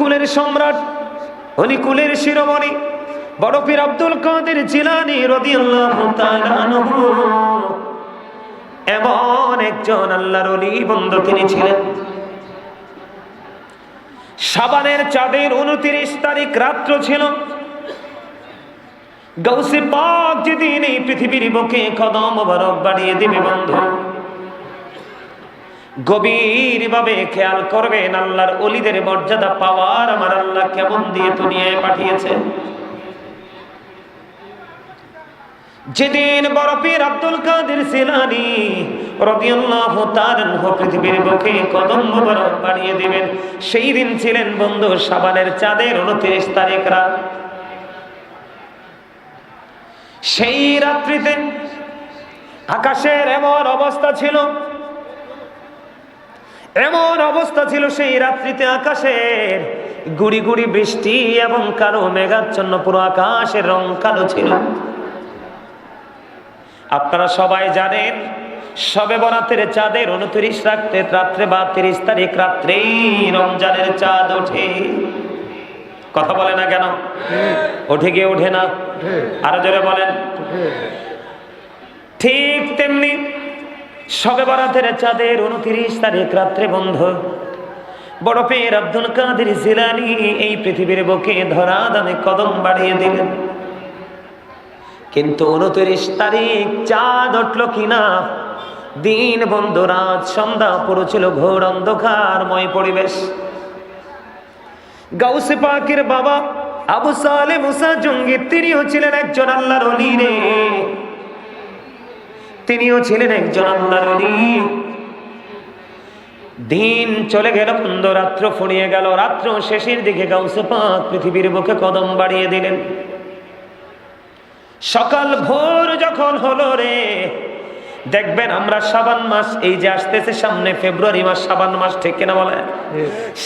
কুলের সম্রাট, উনি কুলের শিরোমণি বড় পীর আব্দুল কাদের জিলানী রাদিয়াল্লাহু তাআলা আনহু এমন একজন আল্লাহর ওলি বন্ধু তিনি ছিলেন। শাবানের চাঁদের 29 তারিখ রাত্র ছিল। গাউসে পাক যেদিন এই পৃথিবীর বুকে কদম মোবারক বাড়িয়ে দিবে বন্ধু, গভীর ভাবে খেয়াল করবেন আল্লাহর ওলিদের মর্যাদা পাওয়ার আমার আল্লাহ কেমন দিয়ে দুনিয়ায় পাঠিয়েছে। যেদিন বড় পীর আব্দুল কাদের জিলানী রাদিয়াল্লাহু তাআলা আনহু পৃথিবীর বুকে কদম মোবারক বাড়িয়ে দিবেন, সেই দিন ছিলেন বন্ধু শাবানের চাঁদের 29 তারিখ রাত। সেই রাত্রিতে আকাশের এমন অবস্থা ছিল, সেই রাত্রিতে আকাশের গুড়ি গুড়ি বৃষ্টি এবং কালো মেঘাচ্ছন্ন, পুরো আকাশের রং কালো ছিল। আপনারা সবাই জানেন শবে বরাতের চাঁদের 29 রাত্রে বা 30 তারিখ রাত্রেই রমজানের চাঁদ ওঠে। কথা বলে না কেন? ওঠে গিয়ে ওঠে না? আরো জোরে বলেন। ঠিক তেমনি শবে বরাতের চাঁদের 29 তারিখ রাত্রে বন্ধু বড় পীর আব্দুল কাদের জিলানী এই পৃথিবীর বুকে ধরা দামে কদম বাড়িয়ে দিলেন। কিন্তু 29 তারিখ চাঁদ উঠল কিনা, দিন বন্ধ, রাত সন্ধ্যা, পুরো ছিল ঘোর অন্ধকারময় পরিবেশ। গাউসে পাকের বাবা আবু সালেহ মুসা জঙ্গি তিনিও ছিলেন একজন আল্লাহর ওলি রে, তিনিও ছিলেন একজন আল্লাহর ওলি। দিন চলে গেল বন্ধু, রাত্র ফুরিয়ে গেল। রাত্র শেষের দিকে গাউসে পাক পৃথিবীর বুকে কদম বাড়িয়ে দিলেন। সকাল ভোর যখন হলো রে, দেখবেন আমরা শাবান মাস এই যে আসতেছে সামনে, ফেব্রুয়ারি মাস, শাবান মাস, ঠিক কিনা বলে?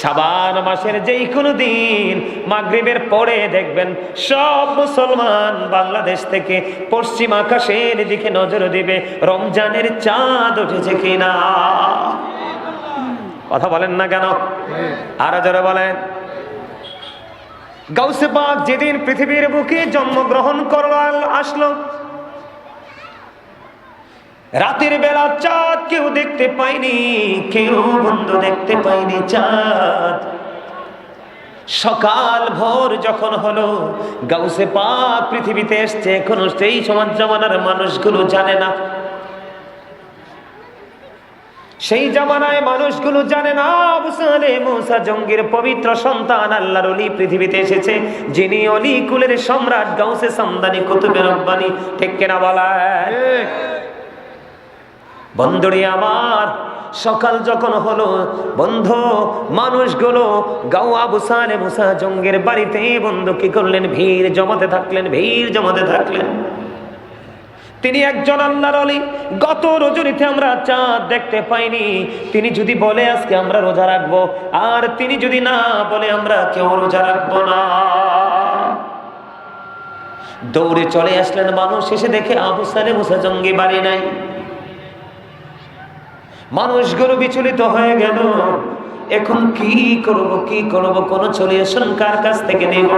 শাবান মাসের যেই কোনো দিন মাগরিবের পরে দেখবেন সব মুসলমান বাংলাদেশ থেকে পশ্চিম আকাশের দিকে নজর দিবে রমজানের চাঁদ উঠেছে কিনা। কথা বলেন না কেন? আরো জোরে বলেন। গাউসে পাক যেদিন পৃথিবীর বুকে জন্মগ্রহণ আসলো, রাতের বেলা চাঁদ কেউ দেখতে পায়নি, কেউ বন্ধু দেখতে পায়নি চাঁদ। সকাল ভোর যখন হলো, গাউসে পাক পৃথিবীতে এসছে, এখনো সেই সমাজ জামানার মানুষগুলো জানে না। সেই জামানায় মানুষগুলো জানে না আবু সালেহ মুসা জঙ্গির পবিত্র সন্তান আল্লাহর ওলি পৃথিবীতে এসেছে, যিনি অলি কুলের সম্রাট গাউসে সামদানি কুতুবে রব্বানি, ঠিক কিনা বলা? বন্ধুরে আমার, সকাল যখন হলো বন্ধু, মানুষগুলো গাও আবু সালেহ মুসা জঙ্গির বাড়িতে বন্ধু কি করলেন? ভিড় জমাতে থাকলেন। তিনি একজন আল্লাহর ওলি। গত রজনীতে আমরা চাঁদ দেখতে পাইনি, তিনি যদি বলে আজকে আমরা রোজা রাখবো, আর তিনি যদি না বলে আমরা কেউ রোজা রাখবো না। দৌড়ে চলে আসলেন মানুষ, এসে দেখে আবু সালেহ মুসা জঙ্গি বাড়ি নাই। মানুষগুলো বিচলিত হয়ে গেল, এখন কি করব, কোন সলিউশন কার কাছ থেকে নেব?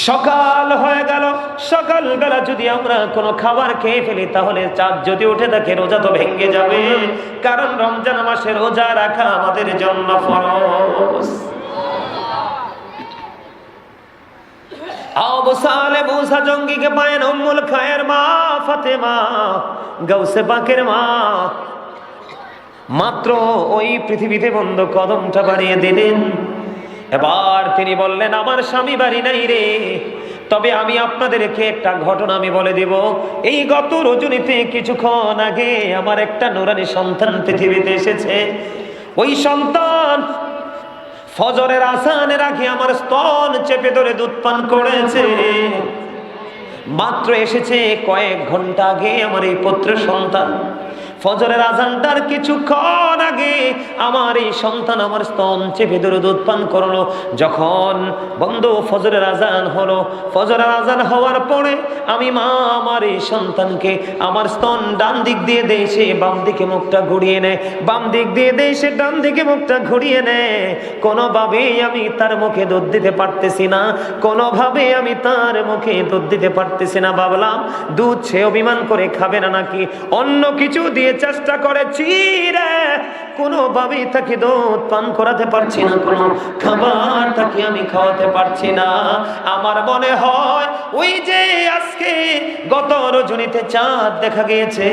সকাল হয়ে গেল, সকালবেলা যদি আমরা কোনো খাবার খেয়ে ফেলি তাহলে চাঁদ যদি উঠে থাকে রোজা তো ভেঙে যাবে, কারণ রমজান মাসে রোজা রাখা আমাদের জন্য ফরজ। আবু সালেহ মুসা জঙ্গিকে পায়েন উম্মুল খায়ের মা ফাতেমা, গাউসে পাকের মা, মাত্র ওই পৃথিবীতে বন্ধ কদমটা বাড়িয়ে দিলেন। এবার তিনি বললেন, আমার স্বামী বাড়ি নাই রে, তবে আমি আপনাদেরকে একটা ঘটনা আমি বলে দিব। এই গত রজনীতে কিছুক্ষণ আগে আমার একটা নুরানি সন্তান পৃথিবীতে এসেছে। ওই সন্তান ফজরের আযানের আগে আমার স্তন চেপে ধরে দুধ পান করেছে। মাত্র এসেছে কয়েক ঘন্টা আগে আমার এই পুত্র সন্তান ফজরের আজানটার কিছুক্ষণ আগে আমার এই সন্তান আমার স্তন চেপে ধরে দুধ পান করলো। যখন বন্ধু ফজরের আজান হলো, ফজরের আজান হওয়ার পরে আমি মা আমার এই সন্তানকে আমার স্তন ডান দিক দিয়ে দেয়, সে বাম দিকে মুখটা ঘুরিয়ে নেয়, বাম দিক দিয়ে দেয়, সে ডান দিকে মুখটা ঘুরিয়ে নেয়। কোনোভাবেই আমি তার মুখে দুধ দিতে পারতেছি না, কোনোভাবে আমি তার মুখে দুধ দিতে পারতেছি না। ভাবলাম দুধ সে অভিমান করে খাবে না নাকি, অন্য কিছু দিয়ে চেষ্টা করেছি রে, কোনোভাবেই তাকে দুধ পান করাতে পারছি না, কোনো খাবার তাকে আমি খাওয়াতে পারছি না। আমার মনে হয় ওই যে আজকে গত রজনীতে চাঁদ দেখা গিয়েছে,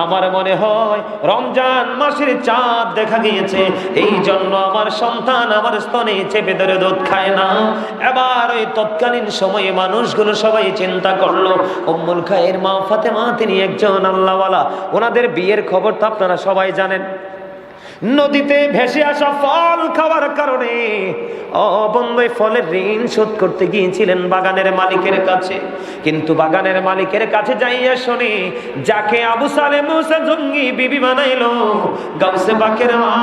আমার মনে হয় রমজান মাসের চাঁদ দেখা গিয়েছে, এই জন্য আমার সন্তান আমার স্তনে চেপে ধরে দুধ খায় না। এবার ওই তৎকালীন সময়ে মানুষগুলো সবাই চিন্তা করলো, উম্মুল খায়ের মা ফাতেমা তিনি একজন আল্লাহওয়ালা, ওনাদের বিয়ের খবর তো আপনারা সবাই জানেন। নদীতে ভেসে আসা ফল খাওয়ার কারণে বন্ধু ফলের ঋণ শোধ করতে গিয়েছিলেন বাগানের মালিকের কাছে, কিন্তু বাগানের মালিকের কাছে যাইয়া শুনি যাকে আবু সালেহ মুসা জঙ্গি বিবি বানাইলো গাউসে পাকের মা,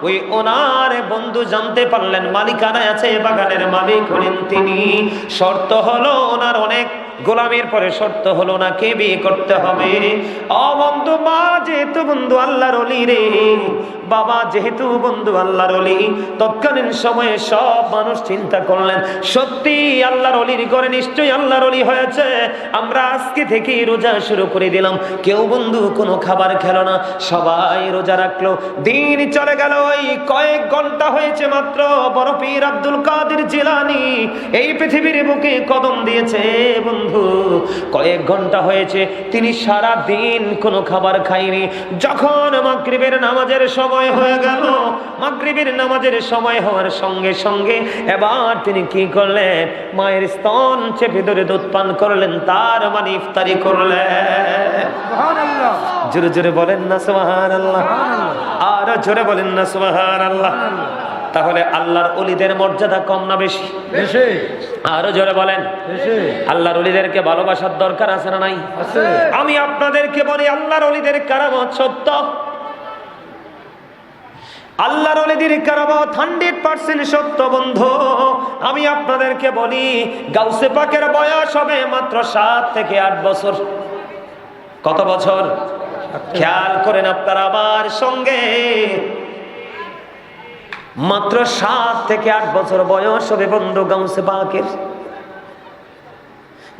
ওই ওনার বন্ধু জানতে পারলেন মালিকানায় আছে, বাগানের মালিক হলেন তিনি। শর্ত হলো ওনার অনেক গোলামের পরে শর্ত হলো ওনাকে বিয়ে করতে হবে। বন্ধু মা যেহেতু বন্ধু আল্লাহর ওলি রে, বাবা যেহেতু বন্ধু আল্লাহর ওলি, তৎকালীন সময়ে সব মানুষ চিন্তা করলেন সত্যি আল্লাহর ওলির ঘরে নিশ্চয়ই আল্লাহর ওলি হয়েছে, আমরা আজকে থেকে রোজা শুরু করে দিলাম। কেউ বন্ধু কোনো খাবার খেলো না, সবাই রোজা রাখলো। দিন চলে গেল, ওই কয়েক ঘন্টা হয়েছে মাত্র বড় পীর আব্দুল কাদের জিলানী এই পৃথিবীর বুকে কদম দিয়েছে বন্ধু, কয়েক ঘন্টা হয়েছে, তিনি সারা দিন কোনো খাবার খায়নি। যখন মাগরিবের নামাজের সময় হয়ে গেল, মাগরিবের নামাজের সময় হওয়ার সঙ্গে সঙ্গে এবার তিনি কি করলেন, মায়ের স্তন চেপে ধরে দুধ পান করলেন, তার মানে ইফতারি করলেন। সুবহানাল্লাহ, জোরে জোরে বলেন না সুবহানাল্লাহ, আর জোরে বলেন না সুবহানাল্লাহ। তাহলে আল্লাহর ওলিদের মর্যাদা কম না বেশি? বেশি। আরো জোরে বলেন বেশি। আল্লাহর ওলিদেরকে ভালোবাসার দরকার আছে না নাই? আছে। আমি আপনাদেরকে বলি আল্লাহর ওলিদের কারামত সত্য, আল্লাহর ওলিদের কারামত 100% সত্য বন্ধু। আমি আপনাদেরকে বলি গাউসে পাকের বয়স হবে মাত্র 7 থেকে 8 বছর। কত বছর? খেয়াল করেন আপনারা আমার সঙ্গে, মাত্র 7 থেকে 8 বছর বয়স হবে বন্ধু গাউসে পাকের।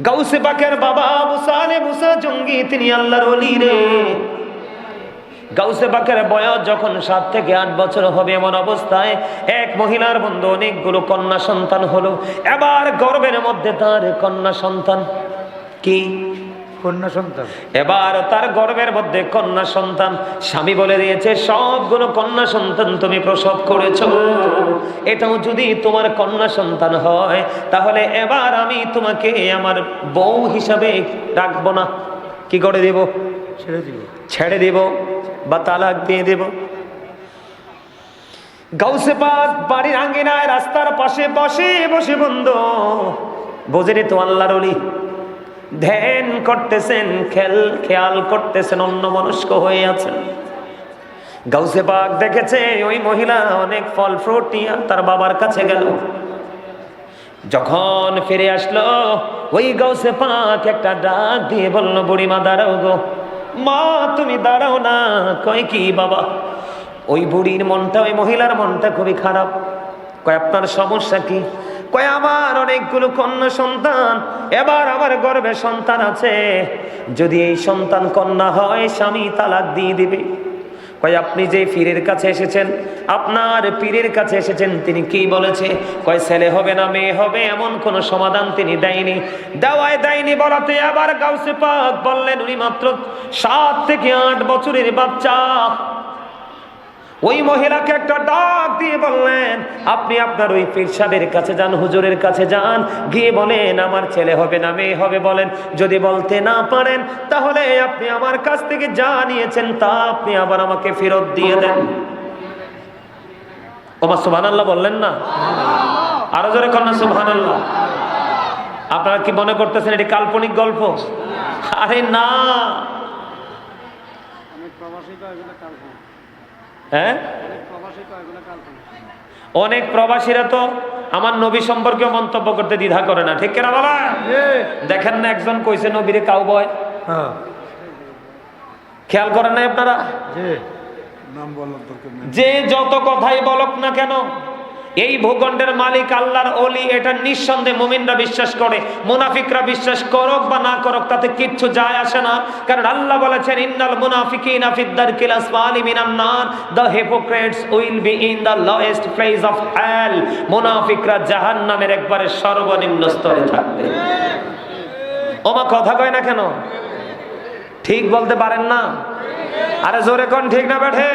গাউসে পাকের বাবা আবু সালেহ মুসা জঙ্গি তিনি আল্লাহর ওলি রে। গাউসে পাকের বয়স যখন 7 থেকে 8 বছর হবে, এমন অবস্থায় এক মহিলার বন্ধু অনেকগুলো কন্যা সন্তান হলো। এবার গর্ভের মধ্যে তার কন্যা সন্তান, কি কন্যা সন্তান, এবার তার গর্ভের মধ্যে কন্যা সন্তান। স্বামী বলে দিয়েছে সবগুলো কন্যা সন্তান তুমি প্রসব করেছো, এটাও যদি তোমার কন্যা সন্তান হয় তাহলে এবার আমি তোমাকে আমার বউ হিসাবে রাখবো না, কি করে দেব? ছেড়ে দিব বা তালাক দিয়ে দেব। গাউসে পাক বাড়ির আঙ্গিনায় রাস্তার পাশে বসে বসে বন্ধু বোঝেনি তো আল্লাহর ওলি ধ্যান করতেছেন, খেয়াল করতেছেন, অন্যমনস্ক হয়ে আছেন। গাউসে পাক দেখেছে ওই মহিলা অনেক ফল ফ্রুট নিয়ে তার বাবার কাছে গেল। যখন ফিরে আসলো ওই গাউসে পাক একটা ডাক দিয়ে বলল, বুড়িমা দাঁড়াও গো, মা তুমি দাঁড়াও না। কয় কি বাবা? ওই বুড়ির মনটা, ওই মহিলার মনটা খুবই খারাপ। কয় আপনার সমস্যা কি? কয় আমার অনেকগুলো কন্যা সন্তান, এবার আমার গর্ভে সন্তান আছে, যদি এই সন্তান কন্যা হয় স্বামী তালাক দিয়ে দিবে। কয় আপনি যে পীরের কাছে এসেছেন, আপনার পীরের কাছে এসেছেন, তিনি কি বলেছে? কয় ছেলে হবে না মেয়ে হবে এমন কোন সমাধান তিনি দেয়নি বলাতে আবার গাউসে পাক বললেন উনি মাত্র 7 থেকে 8 বছরের বাচ্চা। ওই মহিলাকে একটা ডাক দিয়ে বললেন, আপনি আপনার ওই পীর সাহেবের কাছে যান, হুজুরের কাছে যান, গিয়ে বলেন আমার ছেলে হবে না মেয়ে হবে বলেন। যদি বলতে না পারেন তাহলে আপনি আমার কাছ থেকে যা নিয়েছেন তা আপনি আবার আমাকে ফেরত দিয়ে দেন। ওমা সুবহানাল্লাহ বললেন না? আরো জোরে কন্যা সুবহানাল্লাহ। আপনারা কি মনে করতেছেন এটি কাল্পনিক গল্প? আরে না, হ্যাঁ, অনেক প্রবাসীরা তো আমার নবী সম্পর্কে মন্তব্য করতে দ্বিধা করে না, ঠিক কিনা বাবা? দেখেন না একজন কইছে নবীরে কাউবয়, খেয়াল করেন না আপনারা? যে যত কথাই বলক না কেন, এই ভূখণ্ডের মালিক আল্লাহর ওলি, এটা নিঃসন্দেহে মুমিনরা বিশ্বাস করে। মুনাফিকরা বিশ্বাস করুক বা না করুক তাতে কিচ্ছু যায় আসে না, কারণ আল্লাহ বলেছেন ইন্নাল মুনাফিকিনা ফিদ দারকিল আসফালি মিনান নার, the hypocrites will be in the lowest place of hell. মুনাফিকরা জাহান্নামের একবারে সর্বনিম্ন স্তরে থাকবে। ওমা কথা কয় না কেন? ঠিক বলতে পারেন না? আরে জোরে কোন ঠিক না বেঠে?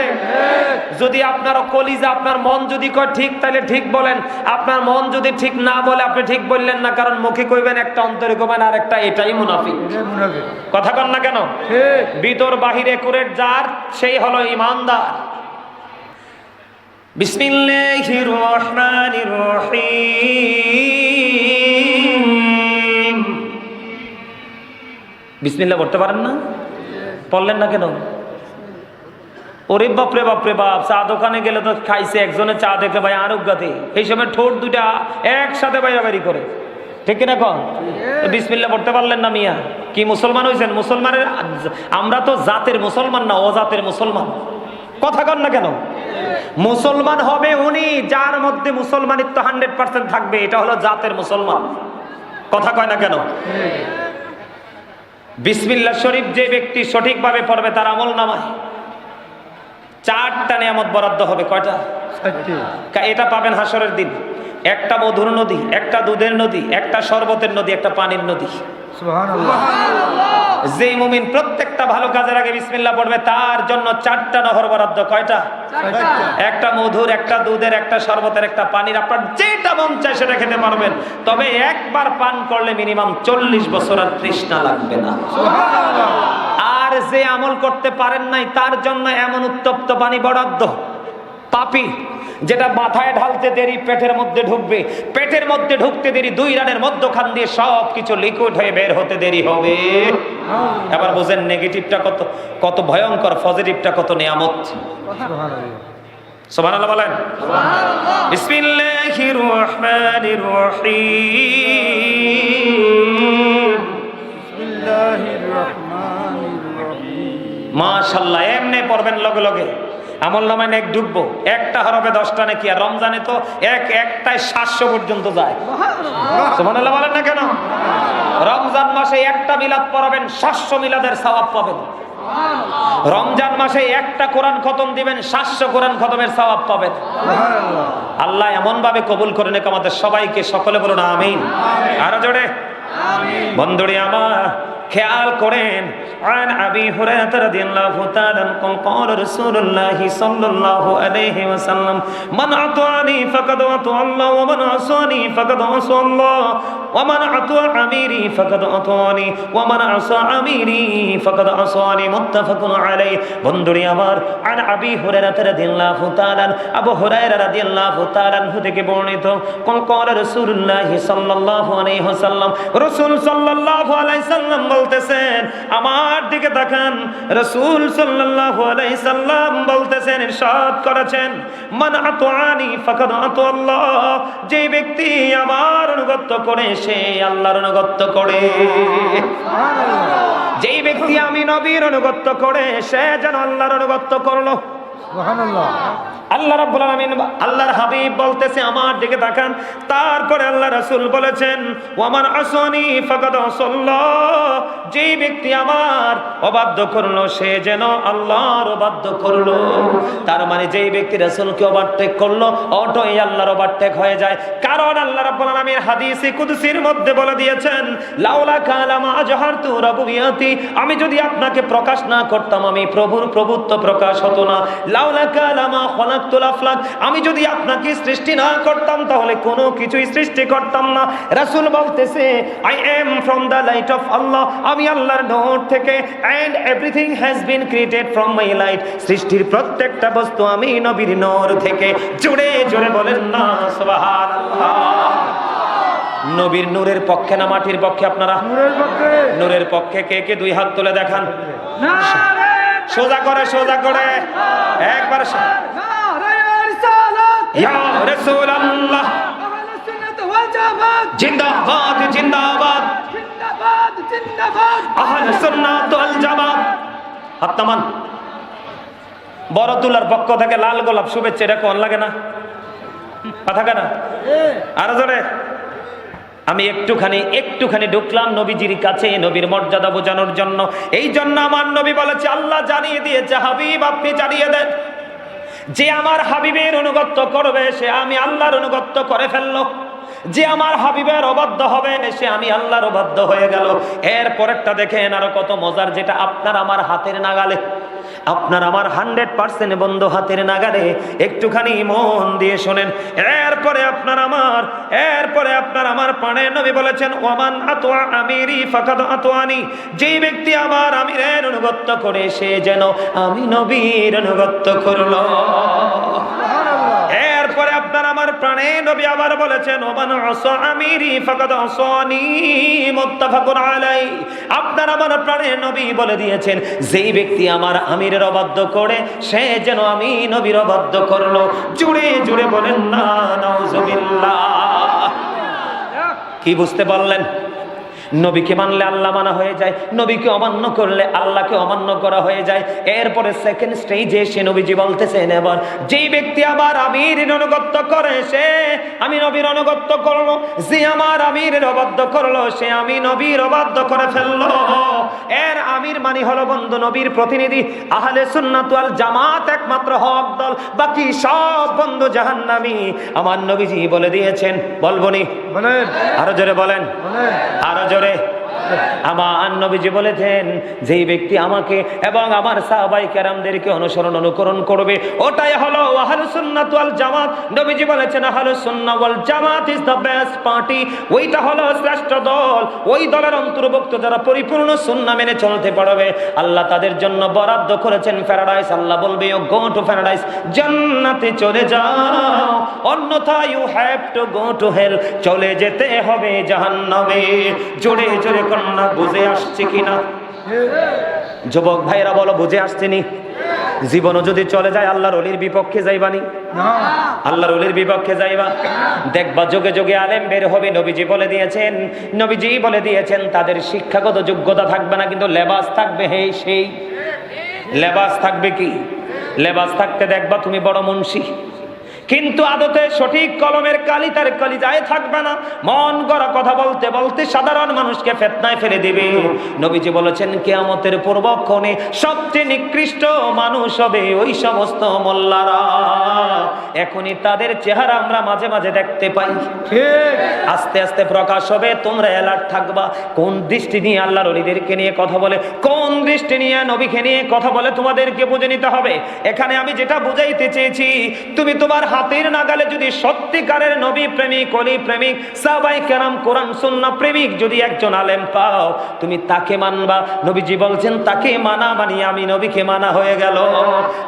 যদি আপনার কলিজা, আপনার মন যদি কয় ঠিক, তাহলে ঠিক বলেন। আপনার মন যদি ঠিক না বলে আপনি ঠিক বললেন না, কারণ মুখে কইবেন একটা, অন্তরে কইবেন আর একটা, এটাই মুনাফিক। কথা কন না কেন? ভিতর বাহিরে একুরেট যার, সেই হলো ঈমানদার। বিসমিল্লাহির রহমানির রহিম। বিসমিল্লাহ পড়তে পারেন না? পড়লেন না কেন? ওরে বাপরে বাপরে বাপ, চা দোকানে গেলে তো খাইছে একজনে, চা দেখলে ভাই আরোগ্যতে এই সময় ঠোঁট দুইটা একসাথে বাইরাবাড়ি করে, ঠিক কিনা কন? বিসমিল্লাহ পড়তে পারলেন না মিয়া, কি মুসলমান হয়েছেন? মুসলমানের আমরা তো জাতের মুসলমান না, অজাতের মুসলমান। কথা কন না কেন? মুসলমান হবে উনি যার মধ্যে মুসলমানিত্ব 100% থাকবে, এটা হলো জাতের মুসলমান। কথা কয় না কেন? বিসমিল্লাহ শরীফ যে ব্যক্তি সঠিকভাবে পড়বে তার আমল নামায় 4টা নিয়ামত বরাদ্দ হবে। কয়টা? এটা পাবেন হাসরের দিন। একটা মধুর নদী, একটা দুধের নদী, একটা শরবতের নদী, একটা পানির নদী। যে মুমিন প্রত্যেকটা ভালো কাজের আগে বিসমিল্লাহ পড়বে তার জন্য 4টা নহর বরাদ্দ। কয়টা? একটা মধুর, একটা দুধের, একটা শরবতের, একটা পানির। আপনার যেটা মন চায় সেটা খেতে পারবেন, তবে একবার পান করলে মিনিমাম 40 বছর আর তৃষ্ণা লাগবে না। আর যে আমল করতে পারেন নাই তার জন্য এমন উত্তপ্ত পানি বরাদ্দ। পাপি যেটা মাথায় ঢালতে দেরি পেটের মধ্যে ঢুকবে, পেটের মধ্যে ঢুকতে দেরি 2 রানের মধ্যখান দিয়ে সব কিছু লিকুইড হয়ে বের হতে দেরি হবে। এবার বুঝেন নেগেটিভটা কত কত ভয়ঙ্কর, পজিটিভটা কত নিয়ামত। সুবহানাল্লাহ বলেন। বিসমিল্লাহির রহমানির রহিম। বিসমিল্লাহির রহমানির রহিম। মাশাআল্লাহ, এমনি পড়বেন লগে লগে আমল নামায় নেক ঢুকবো। একটা হরফে 10টা নাকি, আর রমজানে তো একটায় 700 পর্যন্ত যায়। সুবহানাল্লাহ বলেন না কেন? রমজান মাসে একটা মিলাদ পড়াবেন, 700 মিলাদের সওয়াব পাবেন। রমজান মাসে একটা কোরআন খতম দিবেন, 700 কোরআন খতমের সওয়াব পাবেন। আল্লাহ এমন ভাবে কবুল করে নেক আমাদের সবাইকে। সকলে বলুন আমিন। আরো জোরে আমিন। বন্ধুরে আমার খেয়াল করেন, আন আবি হুরায়রা রাদিয়াল্লাহু তাআলা قال رسول الله صلى الله عليه وسلم من اطاعني فقد اطاع الله ومن عصاني فقد عصى الله ومن اطاع اميري فقد اطاعني ومن عصى اميري فقد عصاني متفق عليه। বন্ধুরে আমার, আন আবি হুরায়রা রাদিয়াল্লাহু তাআলা, আবু হুরায়রা রাদিয়াল্লাহু তাআলা থেকে বর্ণিত, قال رسول الله صلى الله عليه وسلم, রাসূল সাল্লাল্লাহু আলাইহি সাল্লাম বলতেছেন, আমার দিকে তাকান, রাসূল সাল্লাল্লাহু আলাইহি সাল্লাম বলতেছেন, ইরশাদ করেছেন, মান আতাআনি ফাকাদ আতা আল্লাহ, যে ব্যক্তি আমার অনুগত করে সে আল্লাহর অনুগত করে। সুবহানাল্লাহ। যে ব্যক্তি আমি নবীর অনুগত করে সে যেন আল্লাহর অনুগত করলো। সুবহানাল্লাহ। আল্লাহ রাব্বুল আলামিন, আল্লাহর হাবিব বলতেছে, আমার দিকে তাকান। তারপরে আল্লাহ রাসূল বলেছেন, ওয়ামান আসানি ফাকাদ আসাল্লাহ, যে ব্যক্তি আমার অবাধ্য করলো সে যেন আল্লাহর অবাধ্য করলো। তার মানে যেই ব্যক্তি রাসূলকে ওভারটেক করলো অটোই আল্লাহর ওভারটেক হয়ে যায়। কারণ আল্লাহ রাব্বুল আলামিন হাদিসে কুদসির মধ্যে বলে দিয়েছেন, লাউলা কালামা আজহারতু রাবুবিয়াতি, আমি যদি আপনাকে প্রকাশ না করতাম আমি প্রভুর প্রভুত্ব প্রকাশ হতো না। লাউলা কালামা খলাকতুল আফলাক, আমি যদি আপনাকে সৃষ্টি না করতাম তাহলে কোনো কিছুই সৃষ্টি করতাম না। রাসূল বলতেছে, I am from the light of Allah, আমি আল্লাহর নূর থেকে, and everything has been created from my light, সৃষ্টির প্রত্যেকটা বস্তু আমি নবীর নূর থেকে। জোরে জোরে বলেন না সুবহানাল্লাহ। নবীর নূরের পক্ষে না মাটির পক্ষে? আপনারা নূরের পক্ষে। নূরের পক্ষে কে কে 2 হাত তুলে দেখান। সোজা করে একবার ইয়া রাসূলুল্লাহ জিন্দাবাদ জিন্দাবাদ আহলে সুন্নাত ওয়াল জামাত। হাত নামান। বড়তুলার পক্ষ থেকে লাল গোলাপ শুভেচ্ছা, এটা কোন লাগে না? কথা কেনা আরো জোরে। আমি একটুখানি ঢুকলাম নবীজির কাছে, নবীর মর্যাদা বোঝানোর জন্য। এই জন্য আমার নবী বলেছে, আল্লাহ জানিয়ে দিয়েছে, হাবিব আপনি জানিয়ে দেন, যে আমার হাবিবের অনুগত্য করবে সে আমি আল্লাহর অনুগত্য করে ফেললো, যে আমার হাবিবের অবাধ্য হবে সে আমি আল্লাহর অবাধ্য হয়ে গেল। এর পরেরটা দেখেন আরো কত মজার, যেটা আপনার আমার হাতের নাগালে, আপনার আমার 100% বন্ধু হাতের নাগালে। একটুখানি মন দিয়ে শোনেন। এরপরে আপনার আমার পানে নবী বলেছেন, ওমান আতওয়া আমিরি ফাকাদ আতওয়ানি, যেই ব্যক্তি আমার আমিরের অনুগত্য করে সে যেন আমি নবীর অনুগত্য করলো। এরপরে আপনার আমার প্রাণে নবী আবার বলেছেন, ওমান আসা আমিরি ফাকাদ আসানি, মুত্তাফাকুন আলাই। আপনার আমার প্রাণে নবী বলে দিয়েছেন, যেই ব্যক্তি আমার আমিরের অবাধ্য করে সে যেন আমি নবীর অবাধ্য করলো। জুড়ে জুড়ে বলেন না নাউজুবিল্লাহ। কি বুঝতে পারলেন? নবীকে মানলে আল্লাহ মানা হয়ে যায়, নবীকে অমান্য করলে আল্লাহকে অমান্য করা হয়ে যায়। এরপরে সেকেন্ড স্টেজে সে নবীজি বলতেছেন, এবার যেই ব্যক্তি আমার আমিরের অনুগত্য করে সে আমি নবীর অনুগত্য করলো, যে আমার আমিরের অবাধ্য করলো সে আমি নবীর অবাধ্য করে ফেললো। এর আমির মানে হলো বন্ধু নবীর প্রতিনিধি। আহলে সুন্নাত ওয়াল জামাত একমাত্র হক দল, বাকি সব বন্ধু জাহান্নামী। আমার নবীজি বলে দিয়েছেন, বলবনি? বলেন আরো জোরে, বলেন আরো জোরে। আমার নবীজি বলেছেন, যেই ব্যক্তি আমাকে এবং আমার সাহাবায়ে কেরামদেরকে অনুকরণ করবে ওটাই হলো আহলুস সুন্নাত ওয়াল জামাত। নবীজি বলেছেন, আহলুস সুন্নাহ ওয়াল জামাত ইজ দ্য বেস্ট পার্টি। ওইটা হলো শ্রেষ্ঠ দল। ওই দলের অন্তর্ভুক্ত যারা পরিপূর্ণ সুন্নাহ মেনে চলতে পারবে, আল্লাহ তাদের জন্য বরাদ্দ করেছেন প্যারাডাইস। আল্লাহ বলবে, ও গো টু প্যারাডাইস, জান্নাতে চলে যাও, অন্যথা you have to go to hell, চলে যেতে হবে জাহান্নামে। জোরে জোরে কন্যা, বুঝে আসছে কিনা? যুবক ভাইরা বলো, বুঝে আসছে নি? জীবনও যদি চলে যায় আল্লাহর ওলির বিপক্ষে যাইবানি? আল্লাহর ওলির বিপক্ষে যাইবা? দেখবা যোগে যোগে আলেম বের হবে। নবীজি বলে দিয়েছেন তাদের শিক্ষাগত যোগ্যতা থাকবে না, কিন্তু লেবাস থাকবে। সেই লেবাস থাকবে কি? লেবাস থাকতে দেখবা তুমি বড় মুন্সি, কিন্তু আদতে সঠিক কলমের কালি তার কলিজায় থাকবে না। মন গড়া কথা বলতে বলতে সাধারণ মানুষকে ফিতনায় ফেলে দিবে। নবীজি বলেছেন, কিয়ামতের পূর্বক্ষণে সবচেয়ে নিকৃষ্ট মানুষ হবে ওই সমস্ত মোল্লারা। এখনই তাদের চেহারা আমরা মাঝে মাঝে দেখতে পাই, আস্তে আস্তে প্রকাশ হবে। তোমরা অ্যালার্ট থাকবা। কোন দৃষ্টি নিয়ে আল্লাহর ওলিদেরকে নিয়ে কথা বলে, কোন দৃষ্টি নিয়ে নবীকে নিয়ে কথা বলে, তোমাদেরকে বুঝে নিতে হবে। এখানে আমি যেটা বুঝাইতে চেয়েছি, তুমি তোমার হাতের নাগালে যদি সত্যিকারের নবী প্রেমিক, ওলি প্রেমিক, সাহাবায়ে কেরাম, কোরআন সুন্নাহ প্রেমিক যদি একজন আলেম পাও, তুমি তাকে মানবা। নবীজি বলছেন, তাকে মানা মানি আমি নবীকে মানা হয়ে গেল।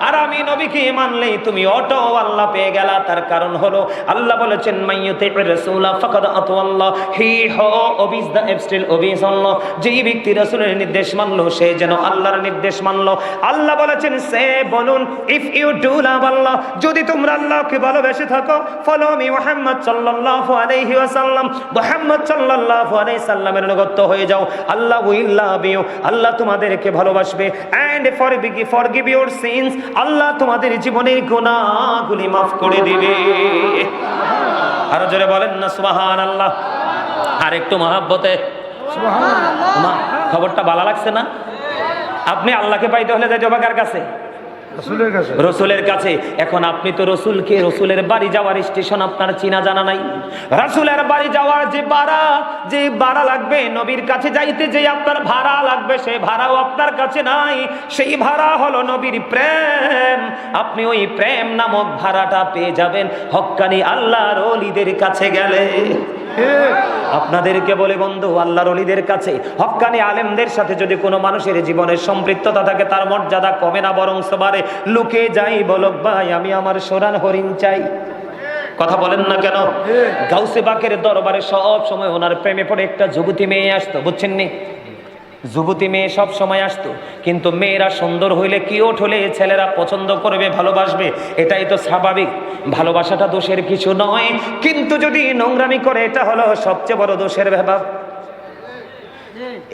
আর আমি নবীকে মানলেই তুমি অটো আল্লাহ পেয়ে গেলা। তার কারণ হলো আল্লাহ বলেছেন, মাইয়ুতির রাসূলা ফাকাদ আতাল্লাহ, হি হো ওবিস দা এবস্টিল ওবিস আল্লাহ। যেই ব্যক্তি রাসূলের নির্দেশ মানলো সে যেন আল্লাহর নির্দেশ মানলো। আল্লাহ বলেছেন, সে বলুন, ইফ ইউ ডু লাভ আল্লাহ, যদি তোমরা আল্লাহকে ভালোবেসে থাকো, ফলো মি মুহাম্মদ সাল্লাল্লাহু আলাইহি ওয়াসাল্লাম, মুহাম্মদ সাল্লাল্লাহু আলাইহি সাল্লামের অনুগত হয়ে যাও, আল্লাহ উইল লাভ ইউ, আল্লাহ তোমাদেরকে ভালোবাসবে। এন্ড ফরগিভ ইউর সিনস, আল্লাহ তোমাদের জীবনের গুনাহগুলি মাফ করে দিবে। আরো জোরে বলেন না সুবহানাল্লাহ। আর একটু মহব্বতে সুবহানাল্লাহ। খবরটা ভালো লাগছে না? আপনি আল্লাহকে পাইতে হলে যাইতে হবে কার কাছে? রসুলের কাছে। এখন আপনি তো রসুলকে, রসুলের বাড়ি যাওয়ার স্টেশন আপনার চিনা জানা নাই। রসুলের বাড়ি যাওয়ার যে ভাড়া লাগবে, নবীর কাছে যাইতে যে আপনার ভাড়া লাগবে, সেই ভাড়াও আপনার কাছে নাই। সেই ভাড়া হলো নবীর প্রেম। আপনি ওই প্রেম নামক ভাড়াটা পেয়ে যাবেন হক্কানি আল্লাহর ওলিদের কাছে গেলে। আপনাদেরকে বলে বন্ধু, আল্লাহর ওলিদের কাছে, হক্কানি আলেমদের সাথে যদি কোনো মানুষের জীবনের সম্পৃক্ততা থাকে, তার মর্যাদা কমে না বরং বাড়ে। লুকে যাই বলক ভাই, আমি আমার সোনার হরিণ চাই। কথা বলেন না কেন? গাউসে বাকের দরবারে সব সময় ওনার প্রেমে পড়ে একটা যুবতী মেয়ে আসতো, বুঝছেন নি? যুবতী মেয়ে সব সময় আসতো, কিন্তু মেয়েরা সুন্দর হইলে কিউট হলে ছেলেরা পছন্দ করবে, ভালোবাসবে, এটাই তো স্বাভাবিক। ভালোবাসাটা দোষের কিছু নয়, কিন্তু যদি নোংরামি করে এটা হলো সবচেয়ে বড় দোষের ব্যাপার।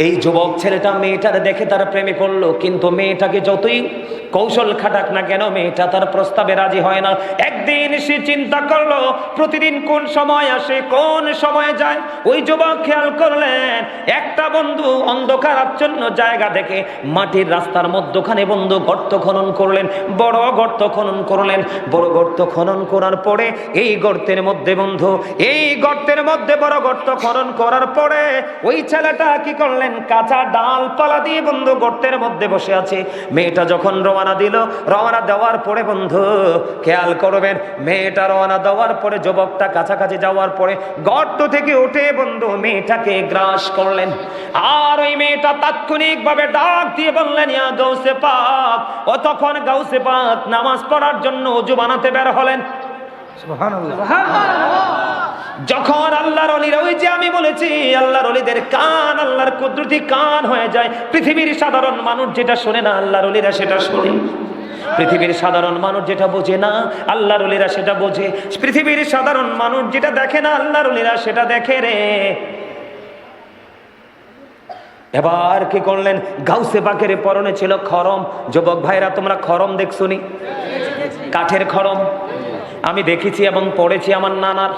এই যুবক ছেলেটা মেয়েটার দেখে তার প্রেমে পড়লো, কিন্তু মেয়েটাকে যতই কৌশল খাটাক না কেন মেয়েটা তার প্রস্তাবে রাজি হয় না। একদিন সে চিন্তা করলো প্রতিদিন কোন সময় আসে কোন সময় যায়। ওই যুবক খেয়াল করলেন একটা বন্ধু অন্ধকার আচ্ছন্ন জায়গা থেকে মাটির রাস্তার মধ্যখানে বন্ধু গর্ত খনন করলেন, বড় গর্ত খনন করলেন। বড় গর্ত খনন করার পরে এই গর্তের মধ্যে বন্ধু, এই গর্তের মধ্যে বড় গর্ত খনন করার পরে ওই ছেলেটা কি করলেন, কাঁচা ডালপালা দিয়ে বন্ধু গর্তের মধ্যে বসে আছে। মেয়েটা যখন রওনা দিল, রওনা দেওয়ার পরে বন্ধু খেয়াল করবেন, মেয়েটা রওনা দেওয়ার পরে যুবকটা কাছাকাছি যাওয়ার পরে গর্ত থেকে উঠে বন্ধু মেয়েটাকে গ্রাস করলেন। আর ওই মেয়েটা তাৎক্ষণিকভাবে ডাক দিয়ে বললেন, ইয়া গাউসে পাক। ও তখন গাউসে পাক নামাজ পড়ার জন্য ওযু বানাতে বের হলেন। সুবহানাল্লাহ, যখন আল্লাহর ওলিরা, ওই যে আমি বলেছি আল্লাহর ওলিদের কান আল্লাহর কুদরতি কান হয়ে যায়। পৃথিবীর সাধারণ মানুষ যেটা শোনে না আল্লাহর ওলিরা সেটা শোনে, পৃথিবীর সাধারণ মানুষ যেটা বোঝে না আল্লাহর ওলিরা সেটা বোঝে, পৃথিবীর সাধারণ মানুষ যেটা দেখে না আল্লাহর ওলিরা সেটা দেখে রে। এবার কি করলেন, গাউসে পাকের পরনে ছিল খরম। যুবক ভাইরা তোমরা খরম দেখছো নি? কাঠের খরম আমি দেখেছি এবং পড়েছি আমার নানার,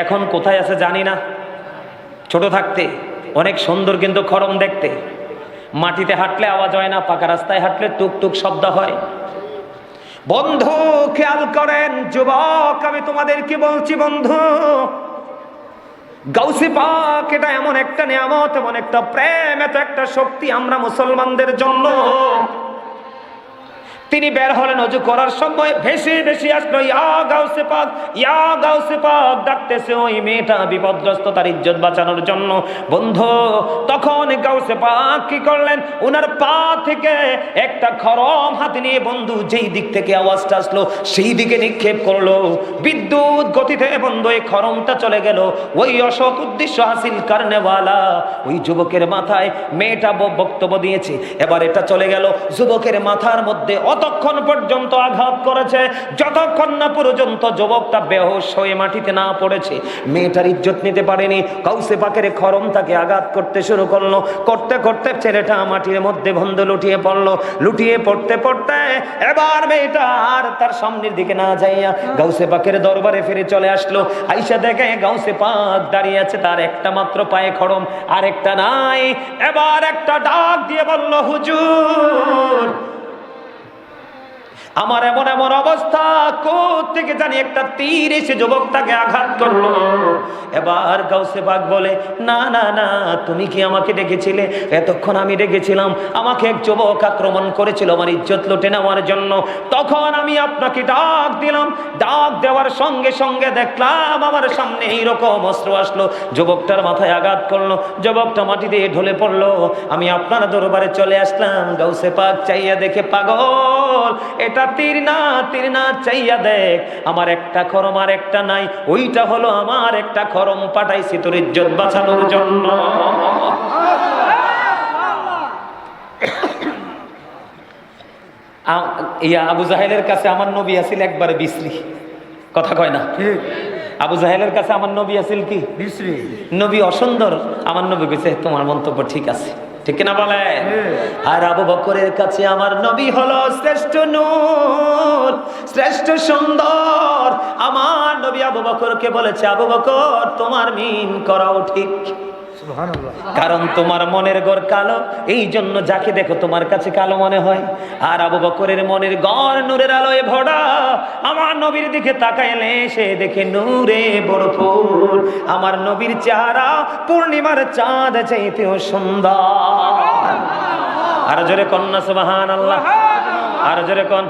এখন কোথায় আছে জানি না। ছোট থাকতে অনেক সুন্দর কিন্তু খরম দেখতে, মাটিতে হাঁটলে আওয়াজ হয় না, পাকা রাস্তায় হাঁটলে টুকটুক শব্দ হয়। বন্ধু খেয়াল করেন যুবক, আমি তোমাদেরকে বলছি বন্ধু, গাউসে পাক এটা এমন একটা নিয়ামত, এমন একটা প্রেম, এত একটা শক্তি আমরা মুসলমানদের জন্য। তিনি বের হলেন ওযু করার সময়, ভেসে ভেসে আসলো ইয়া গাউসে পাক, ইয়া গাউসে পাক ডাকতেছে ওই মেয়েটা বিপদগ্রস্ত, তার ইজ্জত বাঁচানোর জন্য। বন্ধু তখন গাউসে পাক কি করলেন, ওনার পা থেকে একটা খরম হাতে নিয়ে বন্ধু যেই দিক থেকে আওয়াজটা আসলো সেই দিকে নিক্ষেপ করলো। বিদ্যুৎ গতিতে বন্ধু এই খরমটা চলে গেল ওই অসৎ উদ্দেশ্য হাসিল কারণেওয়ালা ওই যুবকের মাথায়। মেয়েটা বক্তব্য দিয়েছে, এবার এটা চলে গেল যুবকের মাথার মধ্যে। ততক্ষণ পর্যন্ত আঘাত করেছে যতক্ষণ না পর্যন্ত যুবকটা বেহুশ হয়ে মাটিতে না পড়েছে। মেয়েটার ইজ্জত নিতে পারেনি, গাউসে পাকের খরম তাকে আঘাত করতে শুরু করলো। করতে করতে ছেলেটা মাটির মধ্যে বন্ধু লুটিয়ে পড়লো। লুটিয়ে পড়তে পড়তে এবার মেয়েটা আর তার সামনের দিকে না যাইয়া গাউসে পাকের দরবারে ফিরে চলে আসলো। আইসা দেখে গাউসে পাক দাঁড়িয়ে আছে, তার একটা মাত্র পায়ে খরম আর একটা নাই। এবার একটা ডাক দিয়ে বলল, হুজুর আমার এমন এমন অবস্থা, কোত্থেকে জানি একটা তীর এসে যুবকটাকে আঘাত করলো। এবার গাউসে পাক বলে, না না না, তুমি কি আমাকে ডেকেছিলে? এতক্ষণ আমি ডেকেছিলাম, আমাকে এক যুবক আক্রমণ করেছিল আমার ইজ্জত লুটে নেওয়ার জন্য। তখন আমি আপনাকে ডাক দিলাম, ডাক দেওয়ার সঙ্গে সঙ্গে দেখলাম আমার সামনে এইরকম অস্ত্র আসলো, যুবকটার মাথায় আঘাত করলো, যুবকটা মাটিতে ঢলে পড়লো। আমি আপনার দরবারে চলে আসলাম। গাউসে পাক চাইয়া দেখে, পাগল এটা তীর না, তীর না, চাইয়া দেখ আমার একটা খরম আর একটা নাই, ওইটা হলো আমার একটা খরম, পাঠাইছি তোর ইজ্জত বাঁচানোর জন্য। আবু জাহেলের কাছে আমার নবী আসিল একবার বিশ্রী, কথা কয় না? আবু জাহেলের কাছে আমার নবী আসিল কি বিশ্রী, নবী অসুন্দর। আমার নবী কইছে তোমার মন্তব্য ঠিক আছে, ঠিক না বলে? আর আবু বকরের কাছে আমার নবী হলো শ্রেষ্ঠ নূর, শ্রেষ্ঠ সুন্দর। আমার নবী আবু বকরকে বলেছে, আবু বকর তোমার মিন করাও ঠিক, কারণ তোমার মনের গড় কালো, এই জন্য যাকে দেখো তোমার কাছে কালো মনে হয়। আর আবু বকরের মনের গড় নূরের আলোয় ভরা। আমার নবীর দিকে তাকাইলে সে দেখে নূরে ভরপুর। আমার নবীর চেহারা পূর্ণিমার চাঁদ চাইতেও সুন্দর। আর জোরে কন্যা সুবহানাল্লাহ, আর জোরে কন।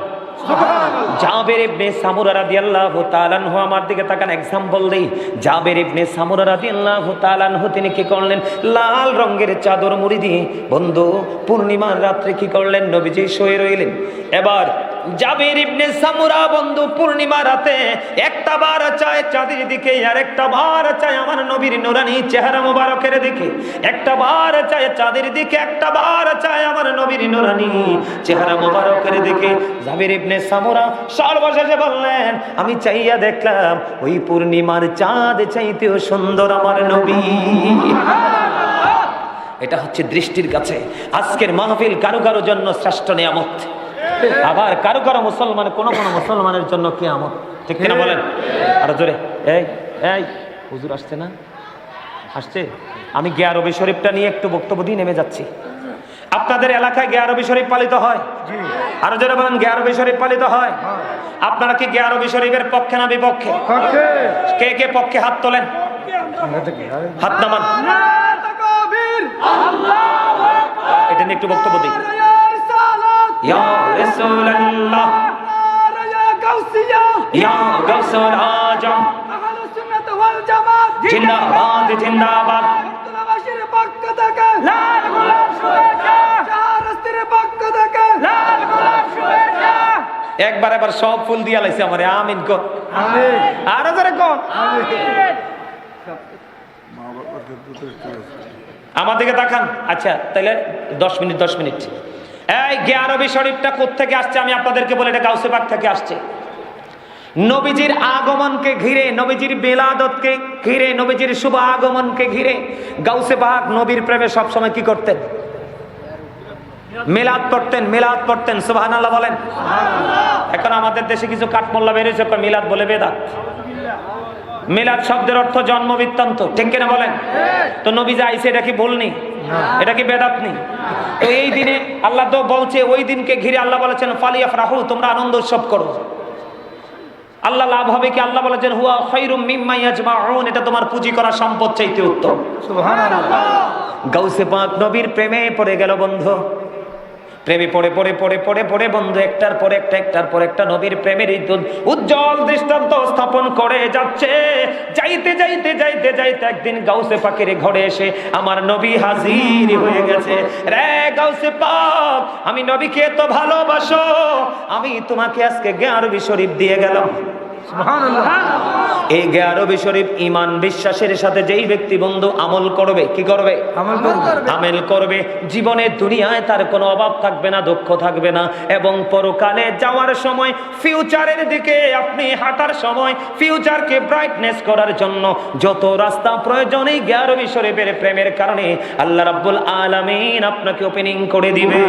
জাবের ইবনে সামুরা রাদিয়াল্লাহু তাআলা আনহু, আমার দিকে তাকান, एग्जांपल দেই। জাবের ইবনে সামুরা রাদিয়াল্লাহু তাআলা আনহু তিনি কি করলেন, লাল রঙের চাদর মুড়ি দিয়ে বন্ধু পূর্ণিমার রাত্রে কি করলেন, নবীজি শুয়ে রইলেন। এবার জাবির ইবনে সামুরা বন্ধু পূর্ণিমা রাতে একটা বার চায় চাঁদের দিকে, আর একটা বার চায় আমার নবীর নূরানি চেহারা মোবারকের দিকে। একটা বার চায় চাঁদের দিকে, একটা বার চায় আমার নবীর নূরানি চেহারা মোবারকের দিকে। জাবির ইবনে সামুরা সর্বশেষে বললেন, আমি চাইয়া দেখলাম ওই পূর্ণিমার চাঁদ চাইতেও সুন্দর আমার নবী। এটা হচ্ছে দৃষ্টির কাছে আজকের মাহফিল কারো কারো জন্য শ্রেষ্ঠ নিয়ামত, আবার কারো কারো মুসলমান কোন মুসলমানের জন্য কিয়ামত। ঠিক কিনা বলেন? আর জোরে এই এই হুজুর আসছে না? আসছে? আমি গিয়া রবি শরীফটা নিয়ে একটু বক্তব্য দিয়ে নেমে যাচ্ছি। আপনাদের এলাকায় গিয়া রবি শরীফ পালিত হয়? আরো জোরে বলেন, গিয়া রবি শরীফ পালিত হয়? আপনারা কি গিয়া রবি শরীফের পক্ষে না বিপক্ষে? কে কে পক্ষে হাত তোলেন, হাত নামান। এটা নিয়ে একটু বক্তব্য দিই। ইয়া রাসূলুল্লাহ ইয়া গাউসুল আজম আহলুস সুন্নাত ওয়াল জামাত জিন্দাবাদ জিন্দাবাদ। মুক্তবাসীর পক্ষ থেকে লাল গোলাপ শুভেচ্ছা, শাহরাস্তির পক্ষ থেকে লাল গোলাপ শুভেচ্ছা। একবার এবার সব ফুল দিয়া লাইছে আমারে। আমিন কর। আমিন। আর যারা কোন আমিন। আমার দিকে তাকান। আচ্ছা তাহলে 10 মিনিট। এই গিয়া রবি শরীফটা কোত্থেকে আসছে আমি আপনাদেরকে বলে, এটা গাউসে পাক থেকে আসছে। নবীজির আগমনকে ঘিরে, নবীজির বেলাদতকে ঘিরে, নবীজির শুভ আগমনকে ঘিরে গাউসে পাক নবীর প্রেমে সবসময় কি করতেন? মিলাদ পড়তেন। সুবহানাল্লাহ বলেন। এখন আমাদের দেশে কিছু কাঠমোল্লা বেরিয়েছে, মিলাদ বলে বেদাত। মিলাদ শব্দের অর্থ জন্ম বৃত্তান্ত। ঠিক কিনা বলেন? তো নবী যে আইছে এটা কি ভুল নেই? এটা কি বেদাত নেই? তো এই দিনে আল্লাহ তো বলছে, ওই দিনকে ঘিরে আল্লাহ বলেছেন ফালিয়াফরাহু, তোমরা আনন্দ উৎসব করো। আল্লাহ লাভ হবে কি? আল্লাহ বলেছেন হুয়া খায়রুম মিম্মা ইয়াজমাউন, এটা তোমার পুঁজি করা সম্পদ চাইতে উত্তম। সুবহানাল্লাহ। গাউসে পাক নবীর প্রেমে পড়ে গেল বন্ধু। প্রেমে পড়ে বন্ধু একটার পর একটা নবীর প্রেমের উজ্জ্বল দৃষ্টান্ত স্থাপন করে যাচ্ছে। যাইতে একদিন গাউসে পাকের ঘরে এসে আমার নবী হাজির হয়ে গেছে। রে গাউসে পাক, আমি নবীকে তো ভালোবাসো, আমি তোমাকে আজকে গিয়া রবি শরীফ দিয়ে গেলাম। সুবহানাল্লাহ। এই গিয়া রবি শরীফ ঈমান বিশ্বাসের সাথে যেই ব্যক্তি বন্ধু আমল করবে, কি করবে? আমল করবে। জীবনে দুনিয়ায় তার কোনো অভাব থাকবে না, দুঃখ থাকবে না, এবং পরকালে যাওয়ার সময় ফিউচারের দিকে আপনি হাঁটার সময় ফিউচারকে ব্রাইটনেস করার জন্য যত রাস্তা প্রয়োজন এই গিয়া রবি শরীফের প্রেমের কারণে আল্লাহ রাব্বুল আলামিন আপনাকে ওপেনিং করে দিবে।